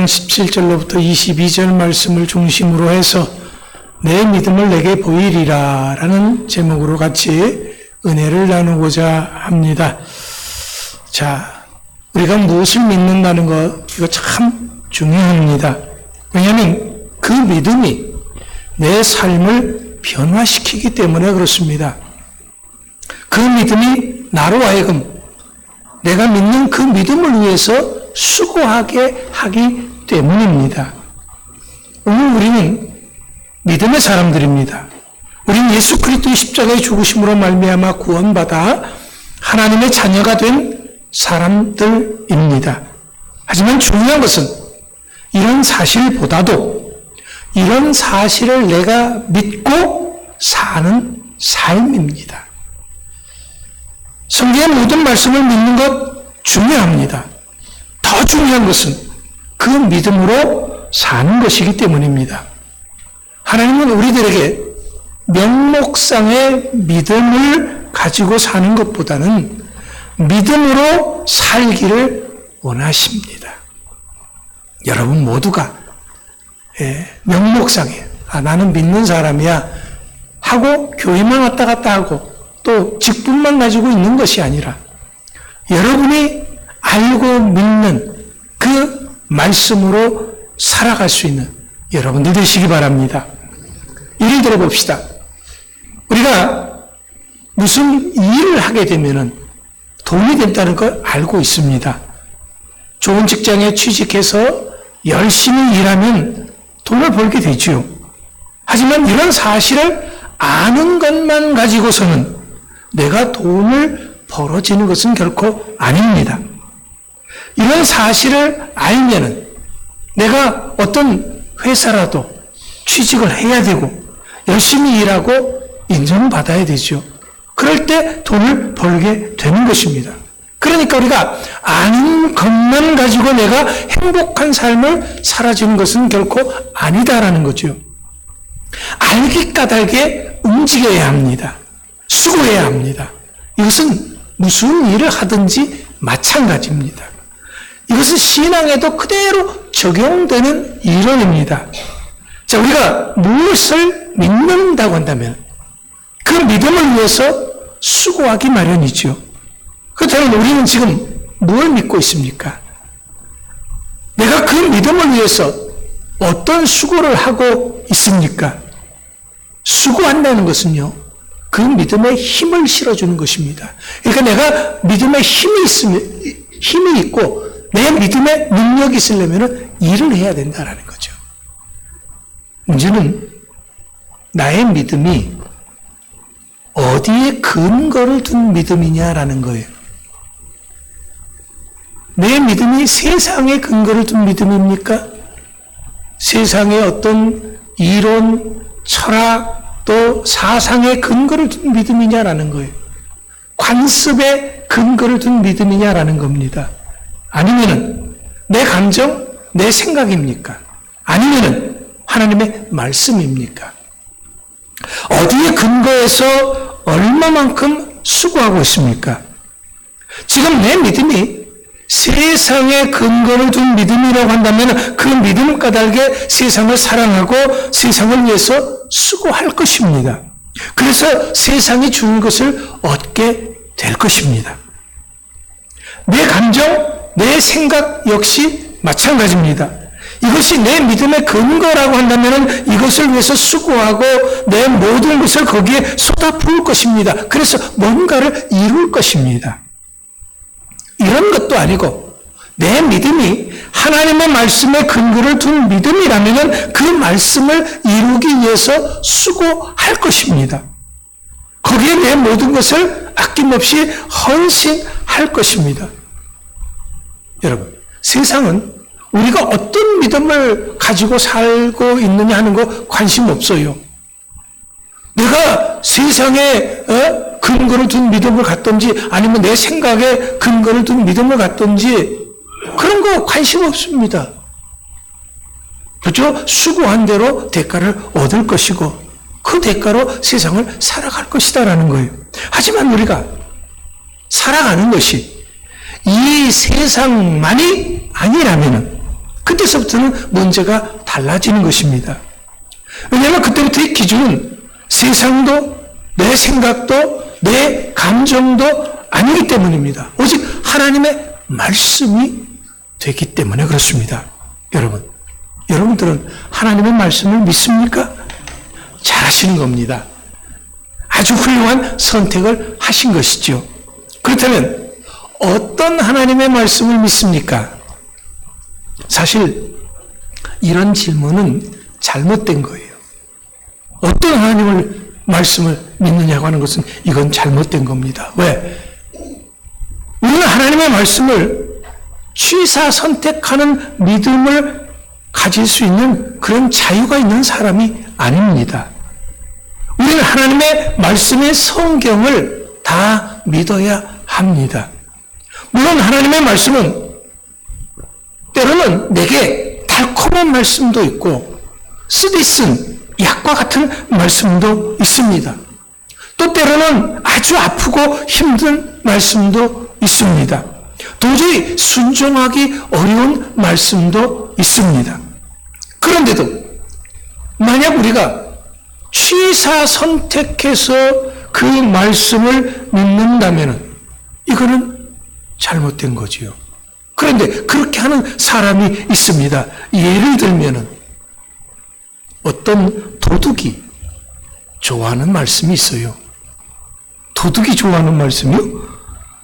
4장 17절로부터 22절 말씀을 중심으로 해서 내 믿음을 내게 보이리라 라는 제목으로 같이 은혜를 나누고자 합니다. 자, 우리가 무엇을 믿는다는 것, 이거 참 중요합니다. 왜냐하면 그 믿음이 내 삶을 변화시키기 때문에 그렇습니다. 그 믿음이 나로 하여금 내가 믿는 그 믿음을 위해서 수고하게 하기 때문입니다. 오늘 우리는 믿음의 사람들입니다. 우리는 예수 그리스도의 십자가의 죽으심으로 말미암아 구원받아 하나님의 자녀가 된 사람들입니다. 하지만 중요한 것은 이런 사실보다도 이런 사실을 내가 믿고 사는 삶입니다. 성경의 모든 말씀을 믿는 것 중요합니다. 더 중요한 것은 그 믿음으로 사는 것이기 때문입니다. 하나님은 우리들에게 명목상의 믿음을 가지고 사는 것보다는 믿음으로 살기를 원하십니다. 여러분 모두가 명목상에 나는 믿는 사람이야 하고 교회만 왔다 갔다 하고 또 직분만 가지고 있는 것이 아니라 여러분이 알고 믿는 그 말씀으로 살아갈 수 있는 여러분들 되시기 바랍니다. 예를 들어 봅시다. 우리가 무슨 일을 하게 되면은 돈이 된다는 걸 알고 있습니다. 좋은 직장에 취직해서 열심히 일하면 돈을 벌게 되죠. 하지만 이런 사실을 아는 것만 가지고서는 내가 돈을 벌어지는 것은 결코 아닙니다. 이런 사실을 알면은 내가 어떤 회사라도 취직을 해야 되고 열심히 일하고 인정받아야 되죠. 그럴 때 돈을 벌게 되는 것입니다. 그러니까 우리가 아는 것만 가지고 내가 행복한 삶을 살아지는 것은 결코 아니다라는 거죠. 알기 까닭에 움직여야 합니다. 수고해야 합니다. 이것은 무슨 일을 하든지 마찬가지입니다. 이것은 신앙에도 그대로 적용되는 이론입니다. 자, 우리가 무엇을 믿는다고 한다면 그 믿음을 위해서 수고하기 마련이죠. 그렇다면 우리는 지금 뭘 믿고 있습니까? 내가 그 믿음을 위해서 어떤 수고를 하고 있습니까? 수고한다는 것은요, 그 믿음에 힘을 실어주는 것입니다. 그러니까 내가 믿음에 힘이 있고 내 믿음에 능력이 있으려면 일을 해야 된다는 거죠. 문제는 나의 믿음이 어디에 근거를 둔 믿음이냐라는 거예요. 내 믿음이 세상에 근거를 둔 믿음입니까? 세상의 어떤 이론, 철학, 또 사상에 근거를 둔 믿음이냐라는 거예요. 관습에 근거를 둔 믿음이냐라는 겁니다. 아니면은 내 감정, 내 생각입니까? 아니면은 하나님의 말씀입니까? 어디에 근거해서 얼마만큼 수고하고 있습니까? 지금 내 믿음이 세상에 근거를 둔 믿음이라고 한다면 그 믿음 까닭에 세상을 사랑하고 세상을 위해서 수고할 것입니다. 그래서 세상이 주는 것을 얻게 될 것입니다. 내 감정, 내 생각 역시 마찬가지입니다. 이것이 내 믿음의 근거라고 한다면 이것을 위해서 수고하고 내 모든 것을 거기에 쏟아부을 것입니다. 그래서 뭔가를 이룰 것입니다. 이런 것도 아니고 내 믿음이 하나님의 말씀에 근거를 둔 믿음이라면 그 말씀을 이루기 위해서 수고할 것입니다. 거기에 내 모든 것을 아낌없이 헌신할 것입니다. 여러분, 세상은 우리가 어떤 믿음을 가지고 살고 있느냐 하는 거 관심 없어요. 내가 세상에 근거를 둔 믿음을 갖든지 아니면 내 생각에 근거를 둔 믿음을 갖든지 그런 거 관심 없습니다. 그렇죠? 수고한 대로 대가를 얻을 것이고 그 대가로 세상을 살아갈 것이다라는 거예요. 하지만 우리가 살아가는 것이 이 세상만이 아니라면 그때서부터는 문제가 달라지는 것입니다. 왜냐하면 그때부터의 기준은 세상도 내 생각도 내 감정도 아니기 때문입니다. 오직 하나님의 말씀이 되기 때문에 그렇습니다. 여러분들은 하나님의 말씀을 믿습니까? 잘하시는 겁니다. 아주 훌륭한 선택을 하신 것이죠. 그렇다면 어떤 하나님의 말씀을 믿습니까? 사실 이런 질문은 잘못된 거예요. 어떤 하나님을 말씀을 믿느냐고 하는 것은 이건 잘못된 겁니다. 왜? 우리는 하나님의 말씀을 취사 선택하는 믿음을 가질 수 있는 그런 자유가 있는 사람이 아닙니다. 우리는 하나님의 말씀의 성경을 다 믿어야 합니다. 물론 하나님의 말씀은 때로는 내게 달콤한 말씀도 있고 쓰디쓴 약과 같은 말씀도 있습니다. 또 때로는 아주 아프고 힘든 말씀도 있습니다. 도저히 순종하기 어려운 말씀도 있습니다. 그런데도 만약 우리가 취사 선택해서 그 말씀을 믿는다면 이거는 잘못된 거지요. 그런데 그렇게 하는 사람이 있습니다. 예를 들면은 어떤 도둑이 좋아하는 말씀이 있어요. 도둑이 좋아하는 말씀이요?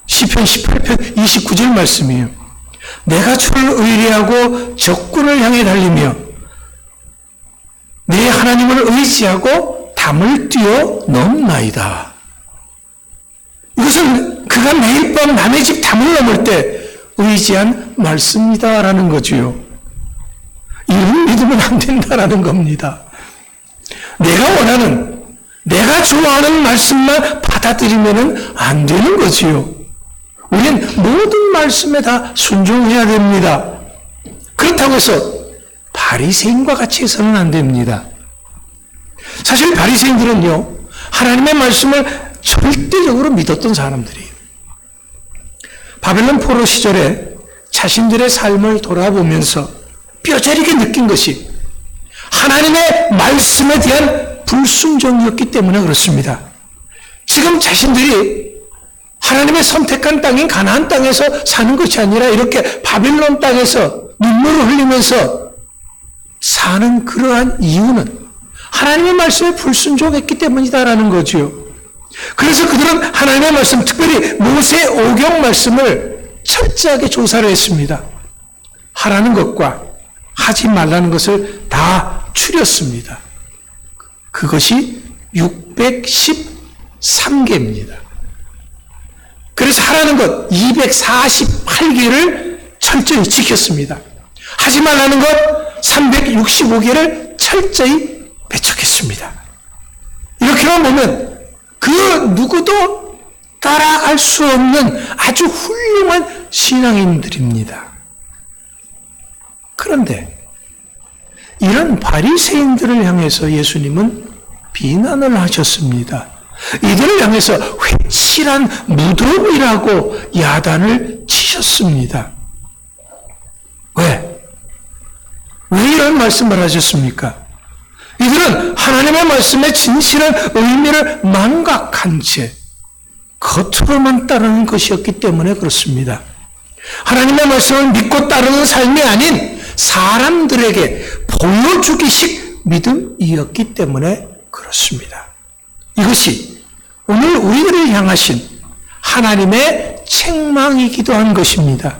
시편 18편 29절 말씀이에요. 내가 주를 의뢰하고 적군을 향해 달리며 내 하나님을 의지하고 담을 뛰어 넘나이다. 이것은 그가 매일 밤 남의 집 담을 넘을 때 의지한 말씀이다라는 거지요. 이런 믿으면 안 된다라는 겁니다. 내가 원하는, 내가 좋아하는 말씀만 받아들이면 안 되는 거지요. 우리는 모든 말씀에 다 순종해야 됩니다. 그렇다고 해서 바리새인과 같이 해서는 안 됩니다. 사실 바리새인들은요, 하나님의 말씀을 절대적으로 믿었던 사람들이에요. 바벨론 포로 시절에 자신들의 삶을 돌아보면서 뼈저리게 느낀 것이 하나님의 말씀에 대한 불순종이었기 때문에 그렇습니다. 지금 자신들이 하나님의 선택한 땅인 가나안 땅에서 사는 것이 아니라 이렇게 바벨론 땅에서 눈물을 흘리면서 사는 그러한 이유는 하나님의 말씀에 불순종했기 때문이다라는 거죠. 그래서 그들은 하나님의 말씀, 특별히 모세 오경 말씀을 철저하게 조사를 했습니다. 하라는 것과 하지 말라는 것을 다 추렸습니다. 그것이 613개입니다. 그래서 하라는 것 248개를 철저히 지켰습니다. 하지 말라는 것 365개를 철저히 배척했습니다. 이렇게만 보면 그 누구도 따라갈 수 없는 아주 훌륭한 신앙인들입니다. 그런데 이런 바리새인들을 향해서 예수님은 비난을 하셨습니다. 이들을 향해서 회칠한 무덤이라고 야단을 치셨습니다. 왜? 왜 이런 말씀을 하셨습니까? 이들은 하나님의 말씀의 진실한 의미를 망각한 채 겉으로만 따르는 것이었기 때문에 그렇습니다. 하나님의 말씀을 믿고 따르는 삶이 아닌 사람들에게 보여주기식 믿음이었기 때문에 그렇습니다. 이것이 오늘 우리들을 향하신 하나님의 책망이기도 한 것입니다.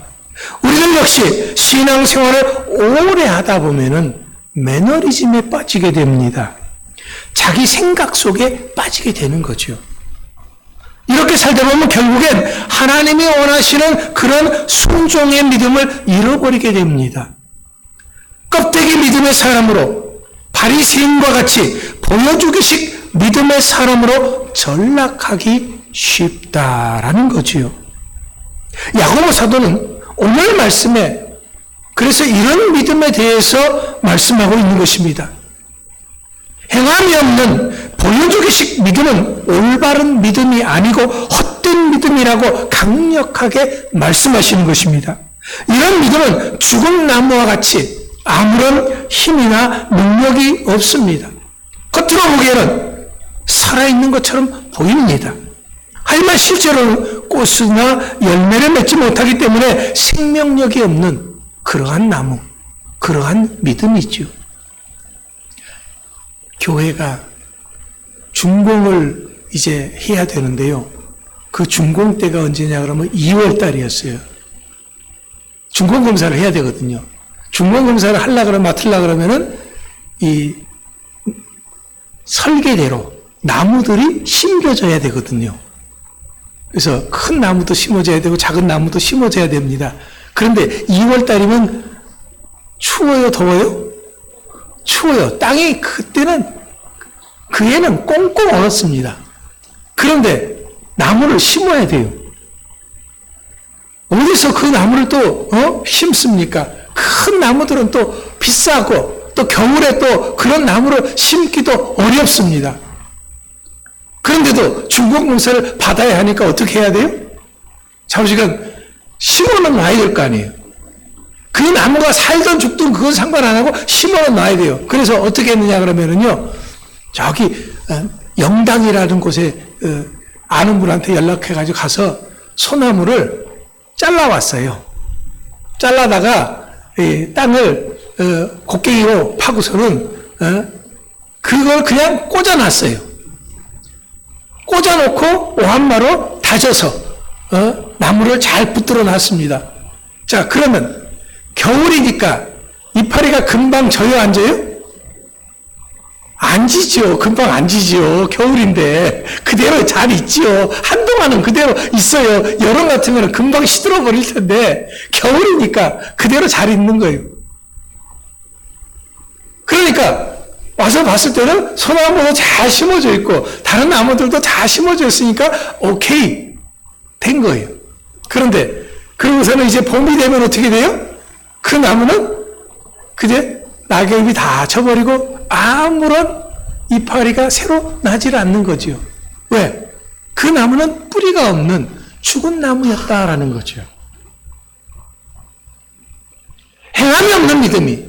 우리들 역시 신앙생활을 오래 하다 보면은 매너리즘에 빠지게 됩니다. 자기 생각 속에 빠지게 되는 거죠. 이렇게 살다 보면 결국엔 하나님이 원하시는 그런 순종의 믿음을 잃어버리게 됩니다. 껍데기 믿음의 사람으로 바리새인과 같이 보여주기식 믿음의 사람으로 전락하기 쉽다라는 거지요. 야고보 사도는 오늘 말씀에 그래서 이런 믿음에 대해서 말씀하고 있는 것입니다. 행함이 없는 보여주기식 믿음은 올바른 믿음이 아니고 헛된 믿음이라고 강력하게 말씀하시는 것입니다. 이런 믿음은 죽은 나무와 같이 아무런 힘이나 능력이 없습니다. 겉으로 보기에는 살아있는 것처럼 보입니다. 하지만 실제로는 꽃이나 열매를 맺지 못하기 때문에 생명력이 없는 그러한 나무, 그러한 믿음이죠. 교회가 준공을 이제 해야 되는데요. 그 준공 때가 언제냐 그러면 2월 달이었어요. 준공 검사를 해야 되거든요. 준공 검사를 맡으려고 그러면은 이 설계대로 나무들이 심겨져야 되거든요. 그래서 큰 나무도 심어져야 되고 작은 나무도 심어져야 됩니다. 그런데 2월 달이면 추워요, 더워요? 추워요. 땅이 그 해는 꽁꽁 얼었습니다. 그런데 나무를 심어야 돼요. 어디서 그 나무를 또 심습니까? 큰 나무들은 또 비싸고 또 겨울에 또 그런 나무를 심기도 어렵습니다. 그런데도 준공검사를 받아야 하니까 어떻게 해야 돼요? 자우지간 심어는 놔야 될 거 아니에요. 그 나무가 살든 죽든 그건 상관 안 하고 심어는 놔야 돼요. 그래서 어떻게 했느냐 그러면은요, 저기 영당이라는 곳에 아는 분한테 연락해가지고 가서 소나무를 잘라왔어요. 잘라다가 땅을 곡괭이로 파고서는 그걸 그냥 꽂아놨어요. 꽂아놓고 오한마로 다져서 나무를 잘 붙들어 놨습니다. 자, 그러면 겨울이니까 이파리가 금방 져요, 안 져요? 안 지죠. 금방 안 지죠. 겨울인데 그대로 잘 있지요. 한동안은 그대로 있어요. 여름 같은 거는 금방 시들어 버릴 텐데 겨울이니까 그대로 잘 있는 거예요. 그러니까 와서 봤을 때는 소나무도 잘 심어져 있고 다른 나무들도 잘 심어져 있으니까 오케이 된 거예요. 그런데 그러고서는 이제 봄이 되면 어떻게 돼요? 그 나무는 그제 낙엽이 다 져버리고 아무런 이파리가 새로 나질 않는 거죠. 왜? 그 나무는 뿌리가 없는 죽은 나무였다라는 거죠. 행함이 없는 믿음이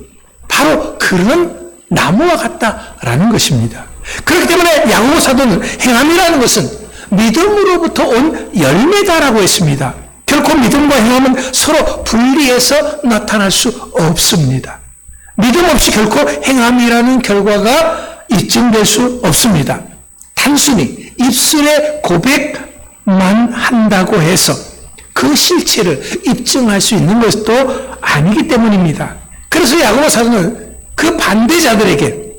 바로 그런 나무와 같다라는 것입니다. 그렇기 때문에 야고보 사도는 행함이라는 것은 믿음으로부터 온 열매다라고 했습니다. 결코 믿음과 행함은 서로 분리해서 나타날 수 없습니다. 믿음 없이 결코 행함이라는 결과가 입증될 수 없습니다. 단순히 입술의 고백만 한다고 해서 그 실체를 입증할 수 있는 것도 아니기 때문입니다. 그래서 야고보 사도는 그 반대자들에게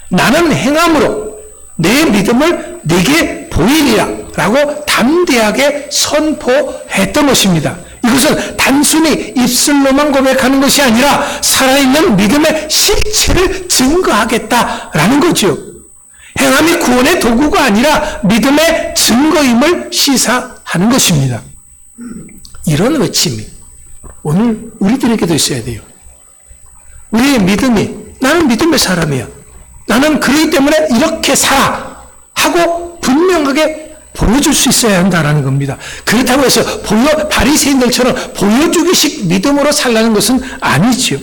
나는 행함으로 내 믿음을 네게 보이리라 라고 담대하게 선포했던 것입니다. 이것은 단순히 입술로만 고백하는 것이 아니라 살아있는 믿음의 실체를 증거하겠다라는 거죠. 행함이 구원의 도구가 아니라 믿음의 증거임을 시사하는 것입니다. 이런 외침이 오늘 우리들에게도 있어야 돼요. 우리의 믿음이 나는 믿음의 사람이야. 나는 그렇기 때문에 이렇게 살아 하고 분명하게 보여줄 수 있어야 한다는 겁니다. 그렇다고 해서 바리새인들처럼 보여주기식 믿음으로 살라는 것은 아니지요.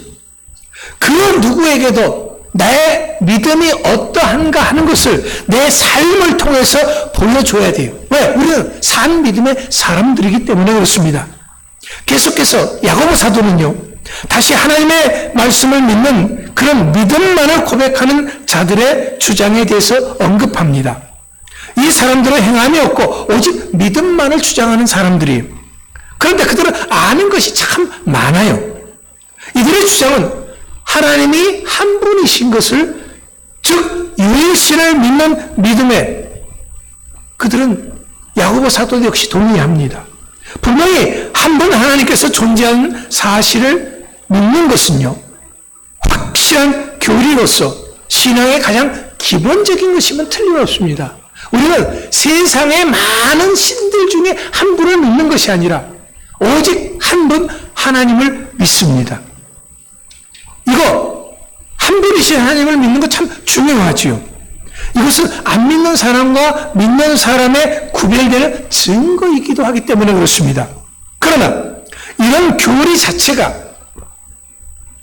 그 누구에게도 내 믿음이 어떠한가 하는 것을 내 삶을 통해서 보여줘야 돼요. 왜? 우리는 산 믿음의 사람들이기 때문에 그렇습니다. 계속해서 야고보 사도는요, 다시 하나님의 말씀을 믿는 그런 믿음만을 고백하는 자들의 주장에 대해서 언급합니다. 이 사람들은 행함이 없고 오직 믿음만을 주장하는 사람들이에요. 그런데 그들은 아는 것이 참 많아요. 이들의 주장은 하나님이 한 분이신 것을, 즉 유일신을 믿는 믿음에 그들은 야고보 사도 역시 동의합니다. 분명히 한 분 하나님께서 존재하는 사실을 믿는 것은요, 확실한 교리로서 신앙의 가장 기본적인 것이면 틀림없습니다. 우리는 세상의 많은 신들 중에 한 분을 믿는 것이 아니라 오직 한 분 하나님을 믿습니다. 이거 한 분이신 하나님을 믿는 것 참 중요하지요. 이것은 안 믿는 사람과 믿는 사람의 구별되는 증거이기도 하기 때문에 그렇습니다. 그러나 이런 교리 자체가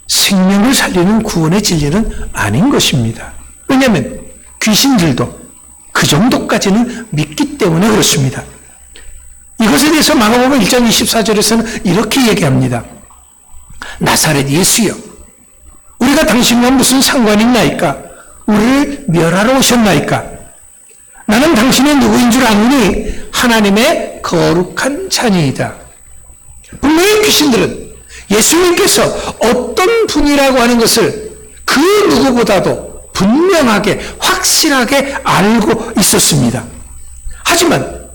생명을 살리는 구원의 진리는 아닌 것입니다. 왜냐하면 귀신들도 그 정도까지는 믿기 때문에 그렇습니다. 이것에 대해서 마가복음 1장 24절에서는 이렇게 얘기합니다. 나사렛 예수여, 우리가 당신과 무슨 상관이 있나이까? 우리를 멸하러 오셨나이까? 나는 당신이 누구인 줄 아노니 하나님의 거룩한 자니이다. 분명히 귀신들은 예수님께서 어떤 분이라고 하는 것을 그 누구보다도 분명하게 확실하게 알고 있었습니다. 하지만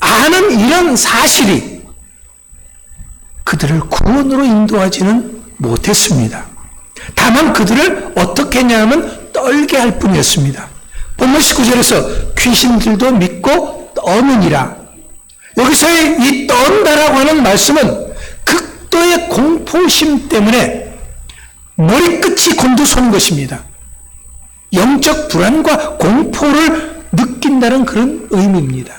아는 이런 사실이 그들을 구원으로 인도하지는 못했습니다. 다만 그들을 어떻게 했냐면 떨게 할 뿐이었습니다. 본문 19절에서 귀신들도 믿고 떠느니라. 여기서의 이 떤다라고 하는 말씀은 극도의 공포심 때문에 머리끝이 곤두서는 것입니다. 영적 불안과 공포를 느낀다는 그런 의미입니다.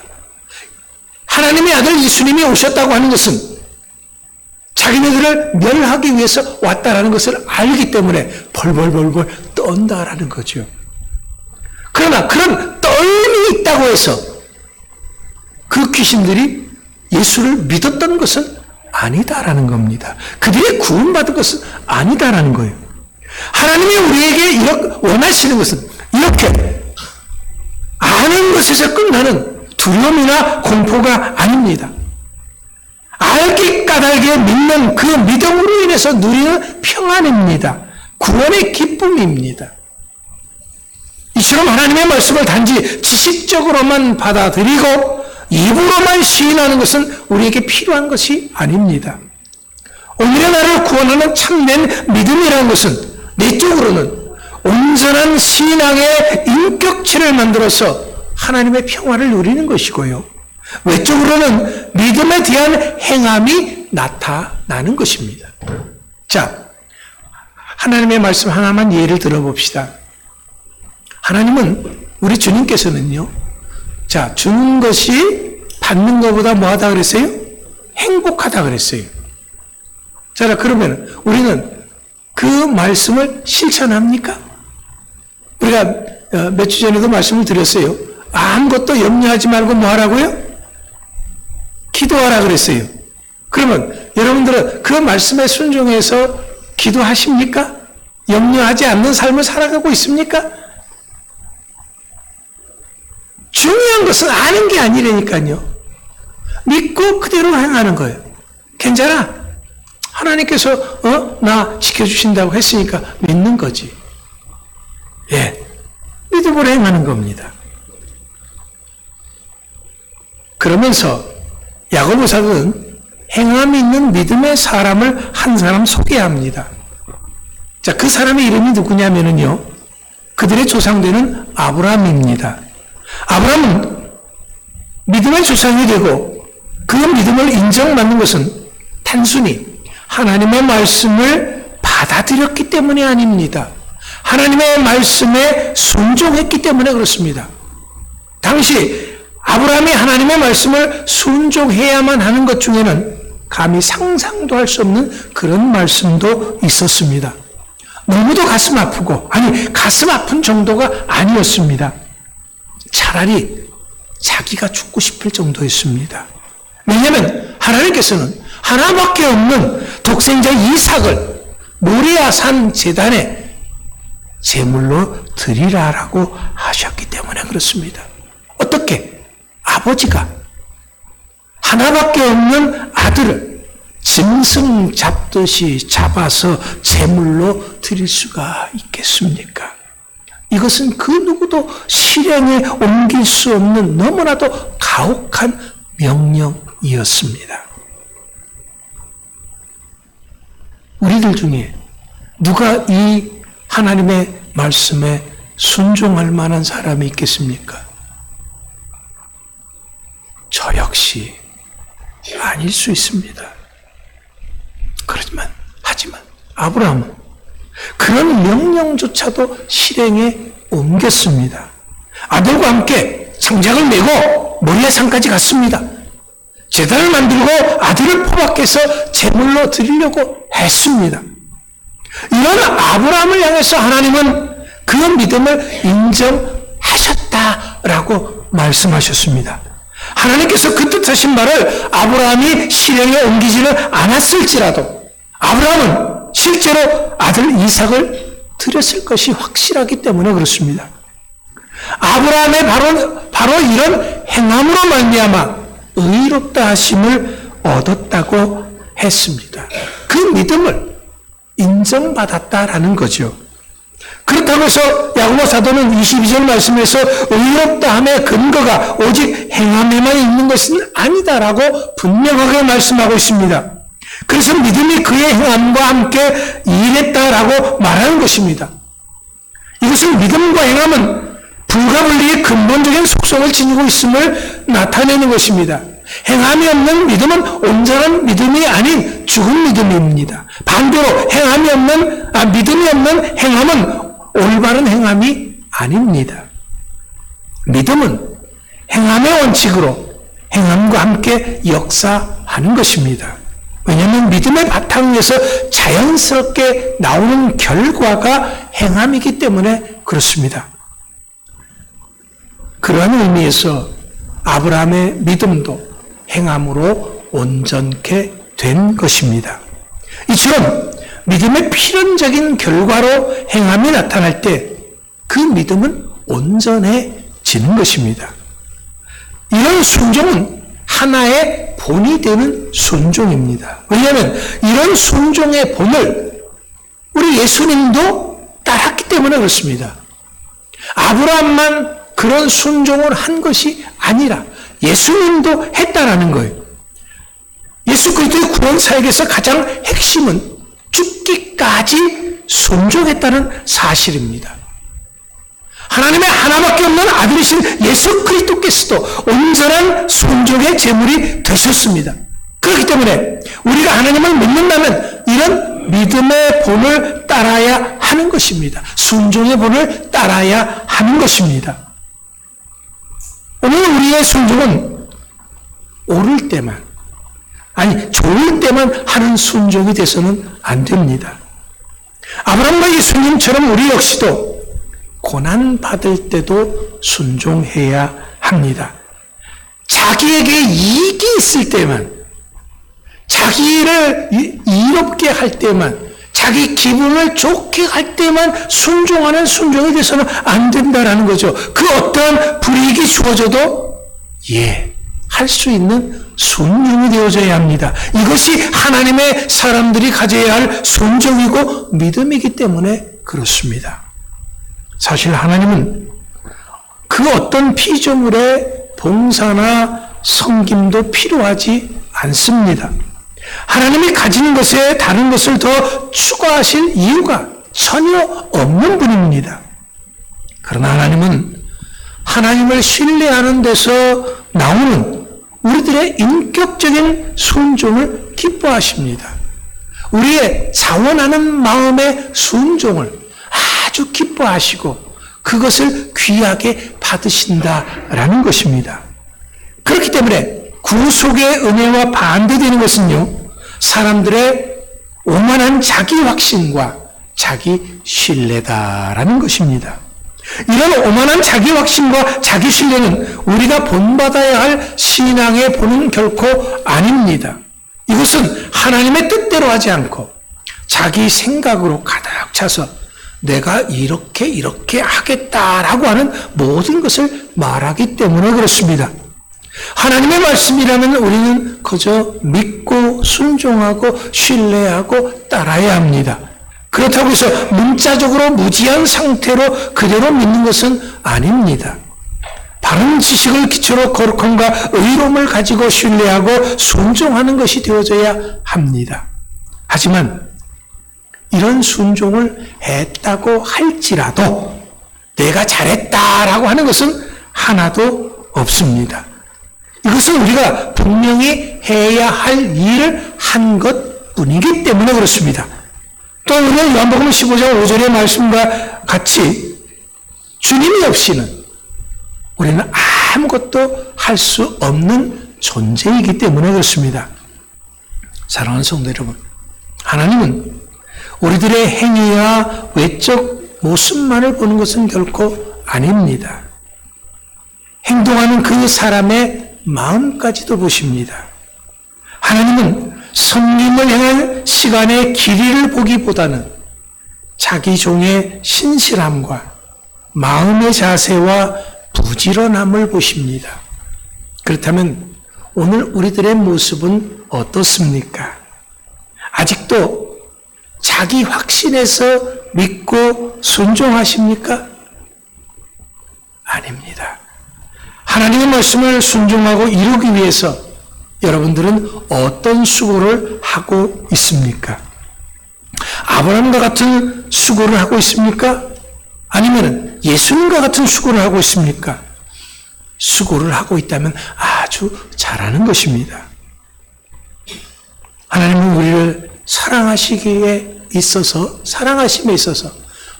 하나님의 아들 예수님이 오셨다고 하는 것은 자기네들을 멸하기 위해서 왔다라는 것을 알기 때문에 벌벌벌벌 떤다라는 거죠. 그러나 그런 떨림이 있다고 해서 그 귀신들이 예수를 믿었던 것은 아니다라는 겁니다. 그들이 구원받은 것은 아니다라는 거예요. 하나님이 우리에게 이렇게 원하시는 것은 이렇게 아는 것에서 끝나는 두려움이나 공포가 아닙니다. 알기 까닭에 믿는 그 믿음으로 인해서 누리는 평안입니다. 구원의 기쁨입니다. 이처럼 하나님의 말씀을 단지 지식적으로만 받아들이고 입으로만 시인하는 것은 우리에게 필요한 것이 아닙니다. 오늘의 나를 구원하는 참된 믿음이라는 것은 내적으로는 온전한 신앙의 인격체를 만들어서 하나님의 평화를 누리는 것이고요. 외적으로는 믿음에 대한 행함이 나타나는 것입니다. 자, 하나님의 말씀 하나만 예를 들어봅시다. 하나님은, 우리 주님께서는요, 자, 주는 것이 받는 것보다 뭐하다 그랬어요? 행복하다 그랬어요. 자, 그러면 우리는 그 말씀을 실천합니까? 우리가 몇 주 전에도 말씀을 드렸어요. 아무것도 염려하지 말고 뭐 하라고요? 기도하라 그랬어요. 그러면 여러분들은 그 말씀에 순종해서 기도하십니까? 염려하지 않는 삶을 살아가고 있습니까? 중요한 것은 아는 게 아니라니까요. 믿고 그대로 행하는 거예요. 괜찮아. 하나님께서 나 지켜주신다고 했으니까 믿는 거지. 예, 믿음으로 행하는 겁니다. 그러면서 야고보 사도는 행함이 있는 믿음의 사람을 한 사람 소개합니다. 자, 그 사람의 이름이 누구냐면요, 그들의 조상되는 아브라함입니다. 아브라함은 믿음의 조상이 되고 그 믿음을 인정받는 것은 단순히 하나님의 말씀을 받아들였기 때문이 아닙니다. 하나님의 말씀에 순종했기 때문에 그렇습니다. 당시 아브라함이 하나님의 말씀을 순종해야만 하는 것 중에는 감히 상상도 할 수 없는 그런 말씀도 있었습니다. 너무도 가슴 아프고, 아니 가슴 아픈 정도가 아니었습니다. 차라리 자기가 죽고 싶을 정도였습니다. 왜냐하면 하나님께서는 하나밖에 없는 독생자 이삭을 모리아산 제단에 제물로 드리라라고 하셨기 때문에 그렇습니다. 어떻게 아버지가 하나밖에 없는 아들을 짐승 잡듯이 잡아서 제물로 드릴 수가 있겠습니까? 이것은 그 누구도 실행에 옮길 수 없는 너무나도 가혹한 명령이었습니다. 우리들 중에 누가 이 하나님의 말씀에 순종할 만한 사람이 있겠습니까? 저 역시 아닐 수 있습니다. 하지만 아브라함은 그런 명령조차도 실행에 옮겼습니다. 아들과 함께 장작을 메고 모리아산까지 갔습니다. 제단을 만들고 아들을 포박해서 제물로 드리려고 했습니다. 이런 아브라함을 향해서 하나님은 그 믿음을 인정하셨다라고 말씀하셨습니다. 하나님께서 그 뜻하신 말을 아브라함이 실행에 옮기지는 않았을지라도 아브라함은 실제로 아들 이삭을 드렸을 것이 확실하기 때문에 그렇습니다. 아브라함의 바로 이런 행함으로 말미암아 의롭다 하심을 얻었다고 했습니다. 그 믿음을 인정받았다라는 거죠. 그렇다고 해서 야고보 사도는 22절 말씀에서 의롭다함의 근거가 오직 행함에만 있는 것은 아니다라고 분명하게 말씀하고 있습니다. 그래서 믿음이 그의 행함과 함께 일했다라고 말하는 것입니다. 이것은 믿음과 행함은 불가분리의 근본적인 속성을 지니고 있음을 나타내는 것입니다. 행함이 없는 믿음은 온전한 믿음이 아닌 죽은 믿음입니다. 반대로 믿음이 없는 행함은 올바른 행함이 아닙니다. 믿음은 행함의 원칙으로 행함과 함께 역사하는 것입니다. 왜냐하면 믿음의 바탕 위에서 자연스럽게 나오는 결과가 행함이기 때문에 그렇습니다. 그러한 의미에서 아브라함의 믿음도 행함으로 온전케 된 것입니다. 이처럼 믿음의 필연적인 결과로 행함이 나타날 때 그 믿음은 온전해지는 것입니다. 이런 순종은 하나의 본이 되는 순종입니다. 왜냐하면 이런 순종의 본을 우리 예수님도 따랐기 때문에 그렇습니다. 아브라함만 그런 순종을 한 것이 아니라 예수님도 했다라는 거예요. 예수 그리스도의 구원 사역에서 가장 핵심은 죽기까지 순종했다는 사실입니다. 하나님의 하나밖에 없는 아들이신 예수 그리스도께서도 온전한 순종의 제물이 되셨습니다. 그렇기 때문에 우리가 하나님을 믿는다면 이런 믿음의 본을 따라야 하는 것입니다. 순종의 본을 따라야 하는 것입니다. 오늘 우리의 순종은 옳을 때만, 좋을 때만 하는 순종이 돼서는 안 됩니다. 아브라함과 예수님처럼 우리 역시도 고난받을 때도 순종해야 합니다. 자기에게 이익이 있을 때만, 자기를 이롭게 할 때만, 자기 기분을 좋게 할 때만 순종하는 순종이 돼서는 안 된다라는 거죠. 그 어떠한 불이익이 주어져도 할 수 있는 순종이 되어져야 합니다. 이것이 하나님의 사람들이 가져야 할 순종이고 믿음이기 때문에 그렇습니다. 사실 하나님은 그 어떤 피조물의 봉사나 섬김도 필요하지 않습니다. 하나님이 가진 것에 다른 것을 더 추가하실 이유가 전혀 없는 분입니다. 그러나 하나님은 하나님을 신뢰하는 데서 나오는 우리들의 인격적인 순종을 기뻐하십니다. 우리의 자원하는 마음의 순종을 아주 기뻐하시고 그것을 귀하게 받으신다라는 것입니다. 그렇기 때문에 구속의 은혜와 반대되는 것은요, 사람들의 오만한 자기 확신과 자기 신뢰다라는 것입니다. 이런 오만한 자기 확신과 자기 신뢰는 우리가 본받아야 할 신앙의 본은 결코 아닙니다. 이것은 하나님의 뜻대로 하지 않고 자기 생각으로 가득 차서 내가 이렇게 하겠다라고 하는 모든 것을 말하기 때문에 그렇습니다. 하나님의 말씀이라면 우리는 그저 믿고 순종하고 신뢰하고 따라야 합니다. 그렇다고 해서 문자적으로 무지한 상태로 그대로 믿는 것은 아닙니다. 바른 지식을 기초로 거룩함과 의로움을 가지고 신뢰하고 순종하는 것이 되어져야 합니다. 하지만 이런 순종을 했다고 할지라도 내가 잘했다라고 하는 것은 하나도 없습니다. 이것은 우리가 분명히 해야 할 일을 한 것뿐이기 때문에 그렇습니다. 또 오늘 요한복음 15장 5절의 말씀과 같이 주님이 없이는 우리는 아무것도 할 수 없는 존재이기 때문에 그렇습니다. 사랑하는 성도 여러분, 하나님은 우리들의 행위와 외적 모습만을 보는 것은 결코 아닙니다. 행동하는 그 사람의 마음까지도 보십니다. 하나님은 성림을 행할 시간의 길이를 보기보다는 자기 종의 신실함과 마음의 자세와 부지런함을 보십니다. 그렇다면 오늘 우리들의 모습은 어떻습니까? 아직도 자기 확신에서 믿고 순종하십니까? 아닙니다. 하나님의 말씀을 순종하고 이루기 위해서 여러분들은 어떤 수고를 하고 있습니까? 아브라함과 같은 수고를 하고 있습니까? 아니면 예수님과 같은 수고를 하고 있습니까? 수고를 하고 있다면 아주 잘하는 것입니다. 하나님은 우리를 사랑하심에 있어서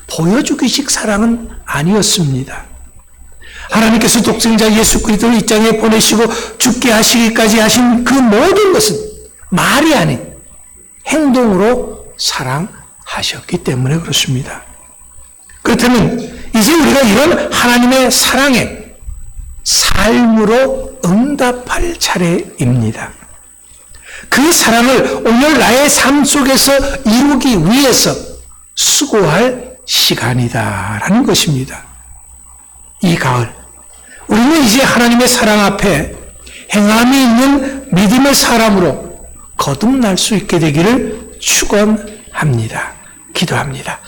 보여주기식 사랑은 아니었습니다. 하나님께서 독생자 예수 그리스도를 이 땅에 보내시고 죽게 하시기까지 하신 그 모든 것은 말이 아닌 행동으로 사랑하셨기 때문에 그렇습니다. 그렇다면 이제 우리가 이런 하나님의 사랑에 삶으로 응답할 차례입니다. 그 사랑을 오늘 나의 삶 속에서 이루기 위해서 수고할 시간이다라는 것입니다. 이 가을 우리는 이제 하나님의 사랑 앞에 행함이 있는 믿음의 사람으로 거듭날 수 있게 되기를 축원합니다. 기도합니다.